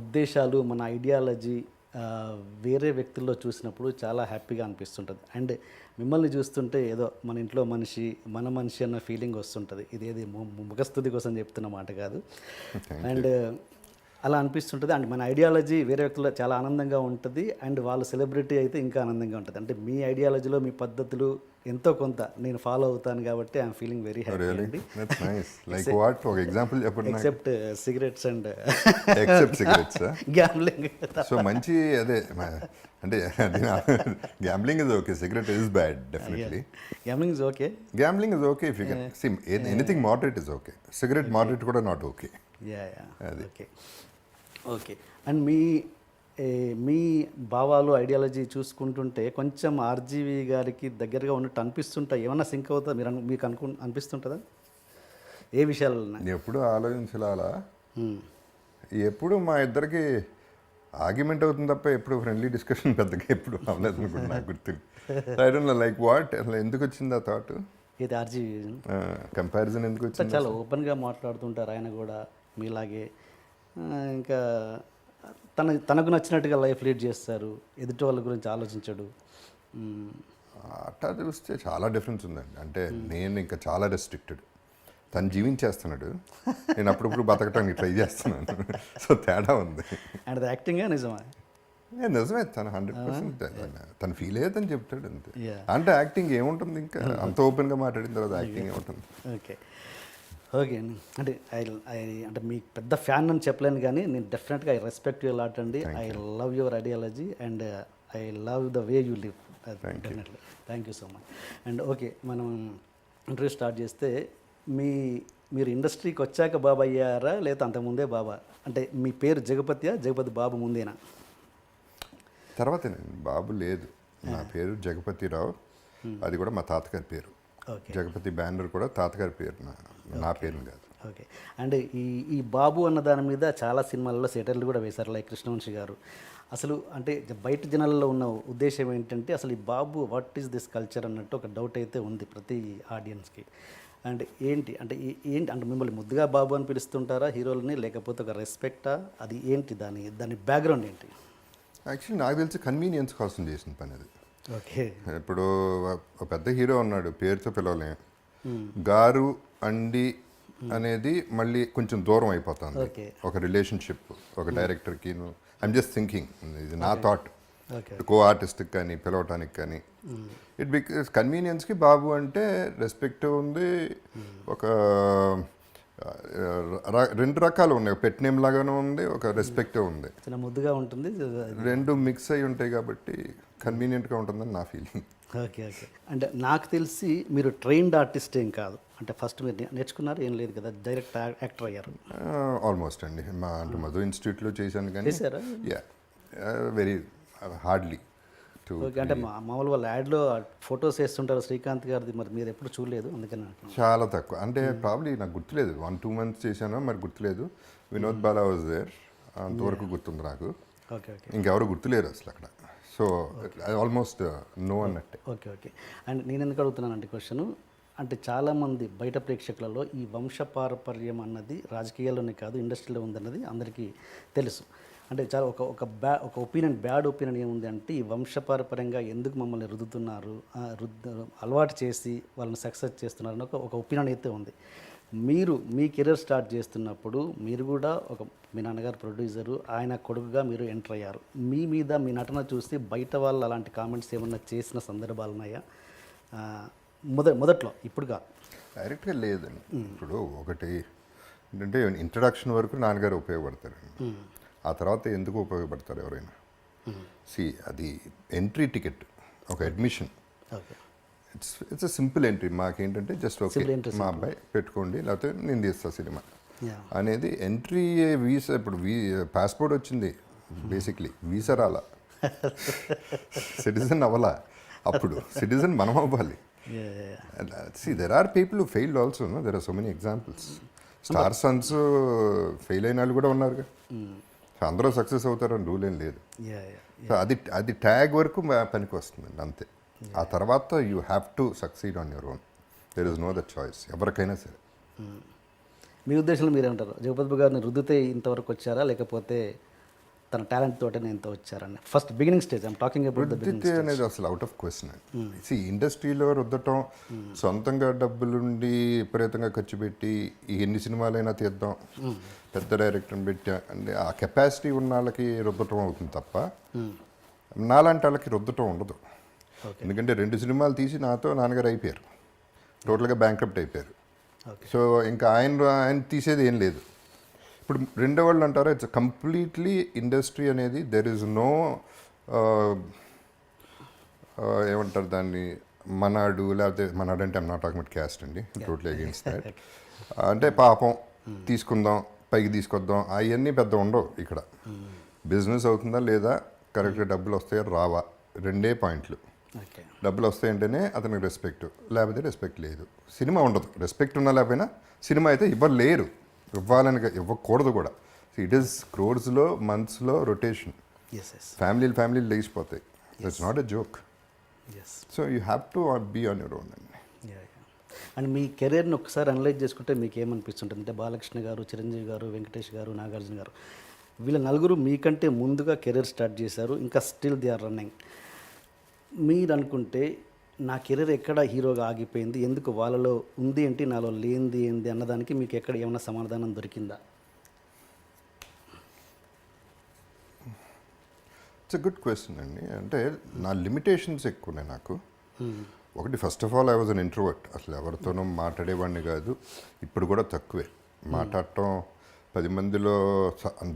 ఉద్దేశాలు, మన ఐడియాలజీ వేరే వ్యక్తుల్లో చూసినప్పుడు చాలా హ్యాపీగా అనిపిస్తుంటుంది. అండ్ మిమ్మల్ని చూస్తుంటే ఏదో మన ఇంట్లో మనిషి, మన మనిషి అన్న ఫీలింగ్ వస్తుంటుంది. ఇదేది ముఖస్తుతి కోసం చెప్తున్న మాట కాదు. అండ్ అలా అనిపిస్తుంటుంది. అండ్ మన ఐడియాలజీ వేరే వ్యక్తుల్లో చాలా ఆనందంగా ఉంటుంది. అండ్ వాళ్ళు సెలబ్రిటీ అయితే ఇంకా ఆనందంగా ఉంటుంది. అంటే మీ ఐడియాలజీలో మీ పద్ధతులు ఎంతో కొంత నేను ఫాలో అవుతాను కాబట్టి ఐఎమ్ ఫీలింగ్ వెరీ హ్యాపీ అండి. Except cigarettes and gambling. So మంచి అదే అంటే gambling is okay, cigarette is bad definitely. Gambling is okay, gambling is okay if you can see anything moderate is okay. Cigarette moderate కూడా not okay. Okay okay. And మీ భావాలు ideology చూసుకుంటుంటే కొంచెం RGV గారికి దగ్గరగా ఉన్నట్టు అనిపిస్తుంటాయి. ఏమన్నా సింక్ అవుతా మీకు అనిపిస్తుంటుందా ఏ విషయాలు? ఎప్పుడు ఆలోచించాలా, ఎప్పుడు మా ఇద్దరికి ఆర్గ్యుమెంట్ అవుతుంది తప్ప ఎప్పుడు ఫ్రెండ్లీ డిస్కషన్ పెద్దగా ఎప్పుడు అవ్వలేదు అనుకుంటా. నాకు గుర్తుంది. I don't no like what, అసలు ఎందుకు వచ్చింది ఆ థాట్, ఇది ఆర్జీవి కంపారిజన్ ఎందుకు వచ్చింది? చాలా ఓపెన్గా మాట్లాడుతుంటారు ఆయన కూడా మీలాగే. ఇంకా తనకు నచ్చినట్టుగా లైఫ్ లీడ్ చేస్తారు, ఎదుటి వాళ్ళ గురించి ఆలోచించడు. అట్లా చూస్తే చాలా డిఫరెన్స్ ఉందండి. అంటే నేను ఇంకా చాలా రెస్ట్రిక్టెడ్, తను జీవించేస్తున్నాడు, నేను అప్పుడప్పుడు బతకటానికి ట్రై చేస్తున్నాను. సో తేడా ఉంది. అండ్ యాక్టింగ్ నిజమా? నిజమే, తను 100% తను ఫీల్ అయ్యేదని చెప్తాడు అంతే. అంటే యాక్టింగ్ ఏముంటుంది, ఇంకా అంత ఓపెన్గా మాట్లాడిన తర్వాత యాక్టింగ్ ఏముంటుంది. ఓకే ఓకే అండి. అంటే అంటే మీకు పెద్ద ఫ్యాన్ అని చెప్పలేను కానీ నేను డెఫినెట్గా ఐ రెస్పెక్ట్ యూ లాట్ అండి. I love your ideology and I love the way you live. Definitely thank you so much. And okay, మనం ఇంటర్వ్యూ స్టార్ట్ చేస్తే మీరు ఇండస్ట్రీకి వచ్చాక బాబా అయ్యారా లేదా అంతకుముందే బాబా? అంటే మీ పేరు జగపతి బాబు ముందేనా? తర్వాతేనండి, బాబు లేదు. నా పేరు జగపతిరావు, అది కూడా మా తాతగారి పేరు. జగపతి బ్యానర్ కూడా తాతగారి పేరు, నా పేరు కాదు. ఓకే. అండ్ ఈ బాబు అన్న దాని మీద చాలా సినిమాలలో సెటర్లు కూడా వేశారు, లైక్ కృష్ణవంశీ గారు. అసలు అంటే బయట జనాల్లో ఉన్న ఉద్దేశం ఏంటంటే అసలు ఈ బాబు వాట్ ఈస్ దిస్ కల్చర్ అన్నట్టు ఒక డౌట్ అయితే ఉంది ప్రతి ఆడియన్స్కి. అండ్ ఏంటి అంటే మిమ్మల్ని ముద్దుగా బాబు అని పిలుస్తుంటారా హీరోలని, లేకపోతే ఒక రెస్పెక్టా, అది ఏంటి దాని బ్యాక్గ్రౌండ్ ఏంటి? యాక్చువల్లీ నాకు తెలిసి కన్వీనియన్స్ కోసం చేసిన పని అది. ఓకే. ఇప్పుడు ఒక పెద్ద హీరో ఉన్నాడు, పేరుతో పిలవలేం. గారు అండి అనేది మళ్ళీ కొంచెం దూరం అయిపోతుంది ఒక రిలేషన్షిప్, ఒక డైరెక్టర్కి. ఐఎమ్ జస్ట్ థింకింగ్, ఇది నా థాట్. కో ఆర్టిస్ట్కి కానీ పిలవటానికి కానీ ఇట్ బికాస్ కన్వీనియన్స్కి బాబు అంటే రెస్పెక్ట్ ఉంది. ఒక రెండు రకాలు ఉన్నాయి, పెట్ నేమ్ లాగానే ఉంది, ఒక రెస్పెక్ట్ ఉంది, ముద్దుగా ఉంటుంది, రెండు మిక్స్ అయి ఉంటాయి కాబట్టి కన్వీనియంట్గా ఉంటుందని నా ఫీలింగ్. Okay okay. అంటే నాకు తెలిసి మీరు ట్రైన్డ్ ఆర్టిస్ట్ ఏం కాదు, అంటే ఫస్ట్ మీరు నేర్చుకున్నారు ఏం లేదు కదా, డైరెక్ట్ యాక్టర్ అయ్యారు? ఆల్మోస్ట్ అండి. అంటే మధు ఇన్స్టిట్యూట్లో చేశాను కానీ వెరీ హార్డ్లీ. ఓకే. అంటే మామూలు వాళ్ళ యాడ్లో ఫొటోస్ వేస్తుంటారు శ్రీకాంత్ గారిది, మరి మీరు ఎప్పుడు చూడలేదు అందుకని? చాలా తక్కువ, అంటే ప్రాబ్లీ నాకు గుర్తులేదు, 1-2 months చేశాను, మరి గుర్తులేదు. వినోద్ బాలా వాజ్ దేర్, అంతవరకు గుర్తుంది నాకు. Okay okay. ఇంకెవరు గుర్తులేరు అసలు అక్కడ. సో ఆల్మోస్ట్ నో అన్నట్టే. Okay okay. అండ్ నేను ఎందుకు అడుగుతున్నానంటే క్వశ్చను, అంటే చాలామంది బయట ప్రేక్షకులలో ఈ వంశపారపర్యం అన్నది రాజకీయాల్లోనే కాదు ఇండస్ట్రీలో ఉందన్నది అందరికీ తెలుసు. అంటే చాలా ఒక ఒపీనియన్, బ్యాడ్ ఒపీనియన్ ఏముంది అంటే ఈ వంశపారపర్యంగా ఎందుకు మమ్మల్ని రుద్దుతున్నారు, అలవాటు చేసి వాళ్ళని సక్సెస్ చేస్తున్నారు అని ఒక ఒపీనియన్ అయితే ఉంది. మీరు మీ కెరీర్ స్టార్ట్ చేస్తున్నప్పుడు మీరు కూడా మీ నాన్నగారు ప్రొడ్యూసరు, ఆయన కొడుకుగా మీరు ఎంటర్ అయ్యారు. మీ మీద మీ నటన చూసి బయట వాళ్ళు అలాంటి కామెంట్స్ ఏమన్నా చేసిన సందర్భాలు ఉన్నాయా మొదట్లో? ఇప్పుడుగా డైరెక్ట్గా లేదండి. ఇప్పుడు ఒకటి ఏంటంటే ఇంట్రడక్షన్ వరకు నాన్నగారు ఉపయోగపడతారండి, ఆ తర్వాత ఎందుకు ఉపయోగపడతారు ఎవరైనా? అది ఎంట్రీ టికెట్, ఒక admission. It's a simple entry. మాకేంటంటే జస్ట్ ఓకే మా అబ్బాయి పెట్టుకోండి, లేకపోతే నేను తీస్తా సినిమా అనేది ఎంట్రీ. వీసా, ఇప్పుడు పాస్పోర్ట్ వచ్చింది, బేసిక్లీ వీసా రాలా, సిటిజన్ అవ్వాలా. అప్పుడు సిటిజన్ మనం అవ్వాలి. There are people who failed also, there are so many examples. Star sons fail అయిన వాళ్ళు కూడా ఉన్నారుగా. అందరూ సక్సెస్ అవుతారని రూల్ ఏం లేదు. సో అది ట్యాగ్ వరకు పనికి వస్తుందండి అంతే. ఆ తర్వాత you have to succeed on your own, there is know that choice ఎవరికైనా సరే. మీ ఉద్దేశంలో మీరేమంటారు? జగపతి గారిని రుద్దితే ఇంతవరకు వచ్చారా, లేకపోతే తన టాలెంట్ తోటే నేను ఇంత వచ్చారని first beginning stage I'm talking about the beginning రుద్దితే అనేది అసలు అవుట్ ఆఫ్ క్వశ్చన్ సి ఇండస్ట్రీలో రుద్దటం సొంతంగా డబ్బులుండి విపరీతంగా ఖర్చు పెట్టి ఈ ఎన్ని సినిమాలైనా తీద్దాం పెద్ద డైరెక్టర్ని పెట్టి అంటే ఆ కెపాసిటీ ఉన్న వాళ్ళకి రుద్దటం అవుతుంది తప్ప నాలాంటి వాళ్ళకి రుద్దటం ఉండదు. ఎందుకంటే 2 సినిమాలు తీసి నాతో నాన్నగారు అయిపోయారు, టోటల్గా బ్యాంక్రప్ట్ అయిపోయారు. సో ఇంకా ఆయన తీసేది ఏం లేదు. ఇప్పుడు రెండో వాళ్ళు అంటారా ఇట్స్ కంప్లీట్లీ ఇండస్ట్రీ అనేది దెర్ ఇస్ నో ఏమంటారు దాన్ని మనాడు లేకపోతే మనాడు అంటే I'm not talking about caste అండి, టోటలీ అగెయిన్స్ట్ దాట్. అంటే పాపం తీసుకుందాం పైకి తీసుకొద్దాం అవన్నీ పెద్ద ఉండవు ఇక్కడ. బిజినెస్ అవుతుందా లేదా, కరెక్ట్గా డబ్బులు వస్తాయా రావా, 2 పాయింట్లు. డబ్బులు వస్తాయంటేనే అతనికి రెస్పెక్ట్, లేకపోతే రెస్పెక్ట్ లేదు. సినిమా ఉండదు, రెస్పెక్ట్ ఉన్నా లేకపోయినా సినిమా అయితే ఇవ్వలేరు, ఇవ్వకూడదు కూడా. ఇట్ ఈస్ క్రోర్స్లో మంత్స్లో రొటేషన్, ఫ్యామిలీలు లేచిపోతాయి. That's not a joke. So you have to be on your own అండి. అండ్ మీ కెరీర్ని ఒకసారి అనలైజ్ చేసుకుంటే మీకు ఏమనిపిస్తుంటుంది అంటే బాలకృష్ణ గారు, చిరంజీవి గారు, వెంకటేష్ గారు, నాగార్జున గారు వీళ్ళ నలుగురు మీకంటే ముందుగా కెరీర్ స్టార్ట్ చేశారు, ఇంకా స్టిల్ దే ఆర్ రన్నింగ్. మీరు అనుకుంటే నా కెరీర్ ఎక్కడ హీరోగా ఆగిపోయింది, ఎందుకు వాళ్ళలో ఉంది ఏంటి నాలో లేనిది ఏంటి అన్నదానికి మీకు ఎక్కడ ఏమైనా సమాధానం దొరికిందా? ఇట్స్ ఎ గుడ్ క్వశ్చన్ అండి. అంటే నా లిమిటేషన్స్ ఎక్కువనే నాకు. ఒకటి first of all I was an introvert, అసలు ఎవరితోనూ మాట్లాడేవాడిని కాదు, ఇప్పుడు కూడా తక్కువే మాట్లాడటం. 10 మందిలో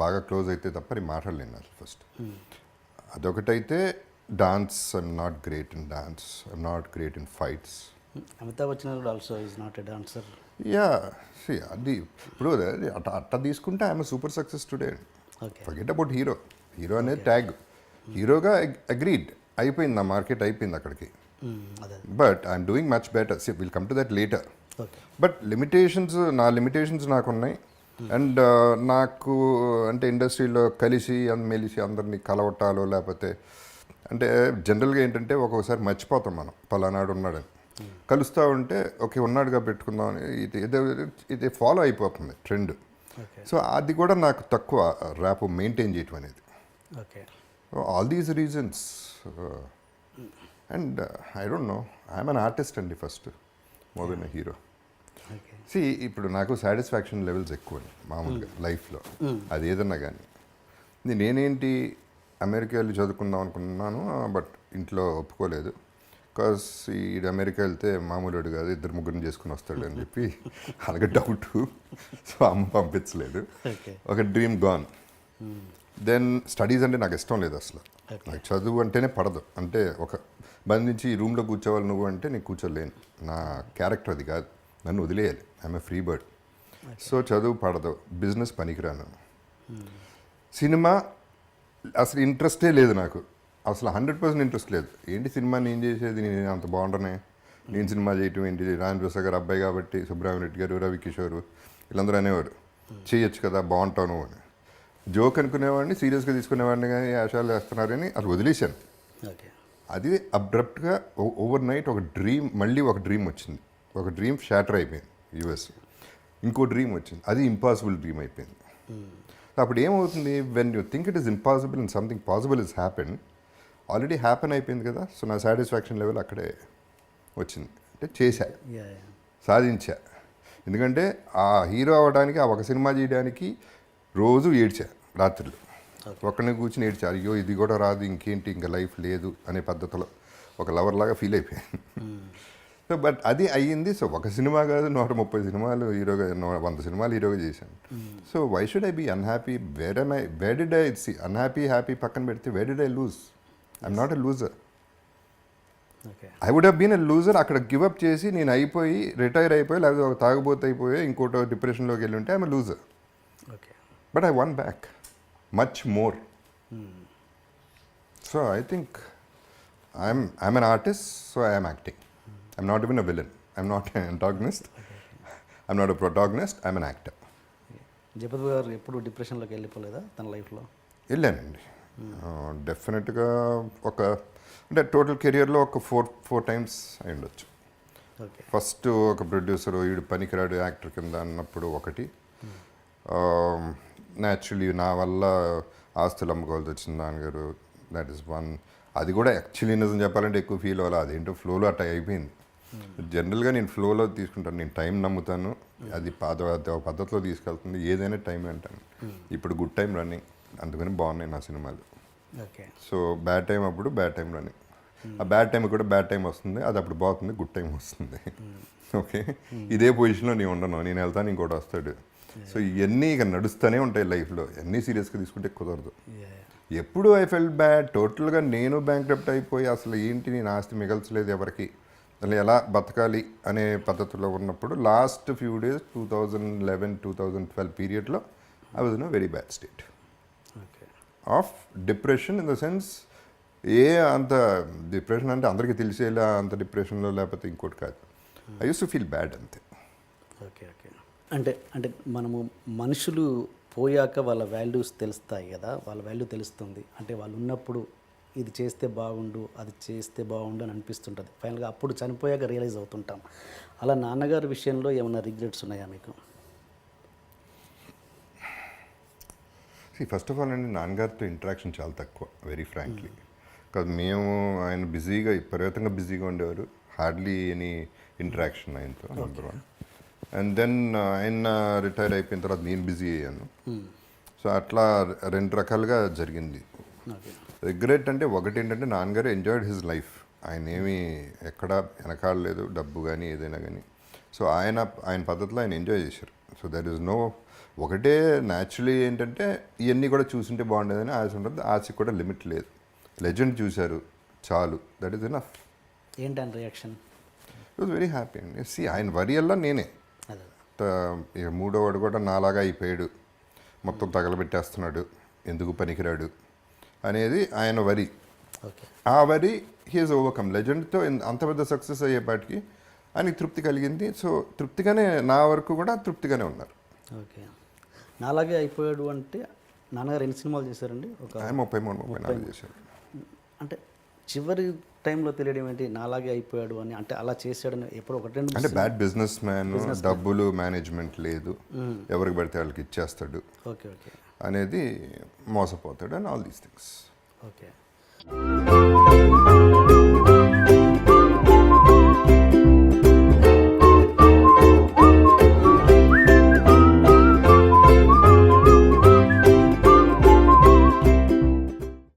బాగా క్లోజ్ అయితే తప్ప నేను మాట్లాడలేను అసలు ఫస్ట్. అదొకటైతే dance, I'm not great in dance, I'm not great in fights. Amitabh Bachchan also is not a dancer. Yeah see అది ఇప్పుడు అట్ట తీసుకుంటే I'm super success today. Forget about hero అనేది ట్యాగ్, హీరోగా అగ్రీడ్ అయిపోయింది, నా మార్కెట్ అయిపోయింది అక్కడికి. But I'm doing much better, will come to that later. But నా లిమిటేషన్స్ నాకున్నాయి. అండ్ నాకు అంటే ఇండస్ట్రీలో కలిసి మెలిసి అందరినీ కలవటాలో లేకపోతే అంటే జనరల్గా ఏంటంటే ఒక్కొక్కసారి మర్చిపోతాం మనం పలానాడు ఉన్నాడని. కలుస్తూ ఉంటే ఓకే ఉన్నాడుగా పెట్టుకుందాం అని ఇది ఫాలో అయిపోతుంది ట్రెండ్. సో అది కూడా నాకు తక్కువ ర్యాప్ మెయింటైన్ చేయటం అనేది. All these reasons and I don't know, I'm an artist అండి first more than a hero. See ఇప్పుడు నాకు సాటిస్ఫాక్షన్ లెవెల్స్ ఎక్కువ మామూలుగా లైఫ్లో, అది ఏదన్నా కానీ. నేనేంటి అమెరికా వెళ్ళి చదువుకుందాం అనుకున్నాను, బట్ ఇంట్లో ఒప్పుకోలేదు. బికాస్ ఈ అమెరికా వెళ్తే మామూలుడు కాదు, 2-3 చేసుకుని వస్తాడు అని చెప్పి అలాగే డౌట్. సో అమ్మ పంపించలేదు. ఒక డ్రీమ్ గాన్. దెన్ స్టడీస్ అంటే నాకు ఇష్టం లేదు అసలు, నాకు చదువు అంటేనే పడదు. అంటే ఒక బంధించి ఈ రూమ్లో కూర్చోవాలి నువ్వు అంటే నేను కూర్చోలేను, నా క్యారెక్టర్ అది కాదు, నన్ను వదిలేయాలి, I'm a free bird. So చదువు పడదు, బిజినెస్ పనికిరాను, సినిమా అసలు ఇంట్రెస్టే లేదు నాకు, అసలు 100% ఇంట్రెస్ట్ లేదు. ఏంటి సినిమా నేను చేసేది, నేను అంత బాగుండనే, నేను సినిమా చేయటం ఏంటి, రాజేంద్ర ప్రసాద్ గారు అబ్బాయి కాబట్టి, సుబ్రహ్మణ్య రెడ్డి గారు, రవి కిషోర్ వీళ్ళందరూ అనేవారు చేయొచ్చు కదా బాగుంటాను అని. జోక్ అనుకునేవాడిని, సీరియస్గా తీసుకునేవాడిని, కానీ ఆశాలు వేస్తున్నారని అది వదిలేశాను. అది అబ్రప్ట్గా ఓవర్ నైట్ ఒక డ్రీమ్, మళ్ళీ ఒక డ్రీమ్ వచ్చింది. ఒక డ్రీమ్ షాటర్ అయిపోయింది యూఎస్, ఇంకో డ్రీమ్ వచ్చింది, అది ఇంపాసిబుల్ డ్రీమ్ అయిపోయింది. అప్పుడు ఏమవుతుంది, when you think it is impossible and something possible is happen, already happen అయిపోయింది కదా. సో నా సాటిస్ఫాక్షన్ లెవెల్ అక్కడే వచ్చింది. అంటే చేశా, సాధించా. ఎందుకంటే ఆ హీరో అవ్వడానికి, ఆ ఒక సినిమా చేయడానికి రోజు ఏడ్చా రాత్రులు, ఒక్కడిని కూర్చుని ఏడ్చా, అయ్యో ఇది కూడా రాదు, ఇంకేంటి ఇంకా లైఫ్ లేదు అనే పద్ధతిలో ఒక లవర్ లాగా ఫీల్ అయిపోయాను. సో బట్ అది అయ్యింది. సో ఒక సినిమా కాదు, 130 సినిమాలు హీరోగా, 100 సినిమాలు హీరోగా చేశాను. So why should I be unhappy, where did I see unhappy happy పక్కన పెడితే where did I lose? I'm not a loser. I would have been a loser. అక్కడ గివప్ చేసి నేను అయిపోయి రిటైర్ అయిపోయి, లేకపోతే ఒక తాగుబోతు అయిపోయి ఇంకోటి డిప్రెషన్లోకి వెళ్ళి ఉంటే I'm a loser. But I one back much more. So I think I'm an artist, so I'm acting. I'm not even a villain. I'm not an antagonist. I'm not a protagonist. I'm an actor. Jagapathi గారు ఎప్పుడు డిప్రెషన్లోకి వెళ్ళిపోలేదా తన లైఫ్లో? వెళ్ళానండి డెఫినెట్గా. అంటే total కెరియర్లో ఒక ఫోర్ టైమ్స్ అయి ఉండొచ్చు. ఫస్ట్ ఒక ప్రొడ్యూసర్ వీడు పనికిరాడు యాక్టర్ కింద అన్నప్పుడు ఒకటి, న్యాచురలీ నా వల్ల ఆస్తులు అమ్ముకోవాల్సి వచ్చింది నాన్నగారు. That is one. అది కూడా యాక్చువల్లీ నిజం చెప్పాలంటే ఎక్కువ ఫీల్ అవ్వాలి. అదేంటో ఫ్లోలో అట్లా అయిపోయింది. జనరల్గా నేను ఫ్లోలో తీసుకుంటాను. నేను టైం నమ్ముతాను. అది పద్ధతిలో తీసుకెళ్తుంది. ఏదైనా టైం అంటాను. ఇప్పుడు గుడ్ టైం రన్నింగ్, అందుకని బాగున్నాయి నా సినిమాలు. ఓకే. సో బ్యాడ్ టైం అప్పుడు బ్యాడ్ టైం రన్నింగ్. ఆ బ్యాడ్ టైం కూడా బ్యాడ్ టైం వస్తుంది, అది అప్పుడు బాగుంటుంది, గుడ్ టైం వస్తుంది. ఓకే, ఇదే పొజిషన్లో నేను ఉండను, నేను వెళ్తాను, ఇంకోటి వస్తాడు. సో ఇవన్నీ ఇక నడుస్తూనే ఉంటాయి లైఫ్లో. అన్నీ సీరియస్గా తీసుకుంటే కుదరదు. ఎప్పుడు ఐ ఫెల్ట్ బ్యాడ్, టోటల్గా నేను బ్యాంక్రప్ట్ అయిపోయి అసలు ఏంటి నేను ఆస్తి మిగల్చలేదు ఎవరికి, అసలు ఎలా బతకాలి అనే పద్ధతిలో ఉన్నప్పుడు లాస్ట్ ఫ్యూ డేస్ 2011-2012 పీరియడ్లో I was in a very bad state of depression. In the sense అంత డిప్రెషన్ అంటే అందరికీ తెలిసేలా అంత డిప్రెషన్లో లేకపోతే ఇంకోటి కాదు. I use to feel bad అంతే. Okay okay. అంటే అంటే మనము మనుషులు పోయాక వాళ్ళ వాల్యూస్ తెలుస్తాయి కదా, వాళ్ళ వాల్యూ తెలుస్తుంది. అంటే వాళ్ళు ఉన్నప్పుడు ఇది చేస్తే బాగుండు, అది చేస్తే బాగుండు అని అనిపిస్తుంటుంది. ఫైనల్గా అప్పుడు చనిపోయాక రియలైజ్ అవుతుంటాం. అలా నాన్నగారి విషయంలో ఏమైనా రిగ్రెట్స్ ఉన్నాయా మీకు? ఫస్ట్ ఆఫ్ ఆల్ అండి, నాన్నగారితో ఇంటరాక్షన్ చాలా తక్కువ, వెరీ ఫ్రాంక్లీ. కాదు, మేము ఆయన బిజీగా విపరీతంగా బిజీగా ఉండేవారు. హార్డ్లీ ఎనీ ఇంటరాక్షన్ ఆయనతో, నెంబర్ వన్. అండ్ దెన్ ఆయన రిటైర్ అయిపోయిన తర్వాత నేను బిజీ అయ్యాను. సో అట్లా రెండు రకాలుగా జరిగింది. రిగ్రెట్ అంటే ఒకటి ఏంటంటే, నాన్నగారు ఎంజాయ్డ్ హిజ్ లైఫ్. ఆయన ఏమీ ఎక్కడ వెనకాడలేదు, డబ్బు కానీ ఏదైనా కానీ. సో ఆయన పద్ధతిలో ఆయన ఎంజాయ్ చేశారు. సో దర్ ఈజ్ నో, ఒకటే న్యాచురలీ ఏంటంటే ఇవన్నీ కూడా చూసుంటే బాగుండేదని ఆశ ఉంటుంది. ఆశకి కూడా లిమిట్ లేదు. లెజెండ్ చూశారు చాలు, దట్ ఈస్ ఎనఫ్. ఏంటని reaction? It was very happy అండి. సి ఆయన వరి అల్లా నేనే. ఇక మూడోవాడు కూడా నాలాగా అయిపోయాడు, మొత్తం తగలబెట్టేస్తున్నాడు, ఎందుకు పనికిరాడు అనేది ఆయన వరి. ఆ వరి హీఈస్ ఓవర్కమ్. లెజెండ్తో అంత పెద్ద సక్సెస్ అయ్యేపాటికి ఆయనకి తృప్తి కలిగింది. సో తృప్తిగానే, నా వరకు కూడా తృప్తిగానే ఉన్నారు. ఓకే. నాలాగే అయిపోయాడు అంటే నాన్నగారు ఎన్ని సినిమాలు చేశారండి? ఒక 33-34 చేశారు. అంటే చివరి టైంలో తెలియడం ఏంటి నాలాగే అయిపోయాడు అని? అంటే అలా చేశాడని ఎప్పుడు ఒకటి రెండు అంటే బ్యాడ్ బిజినెస్ మ్యాన్, డబ్బులు మేనేజ్మెంట్ లేదు, ఎవరికి పడితే వాళ్ళకి ఇచ్చేస్తాడు, ఓకే ఓకే అనేది మోసపోతాడు, and all these things. Okay.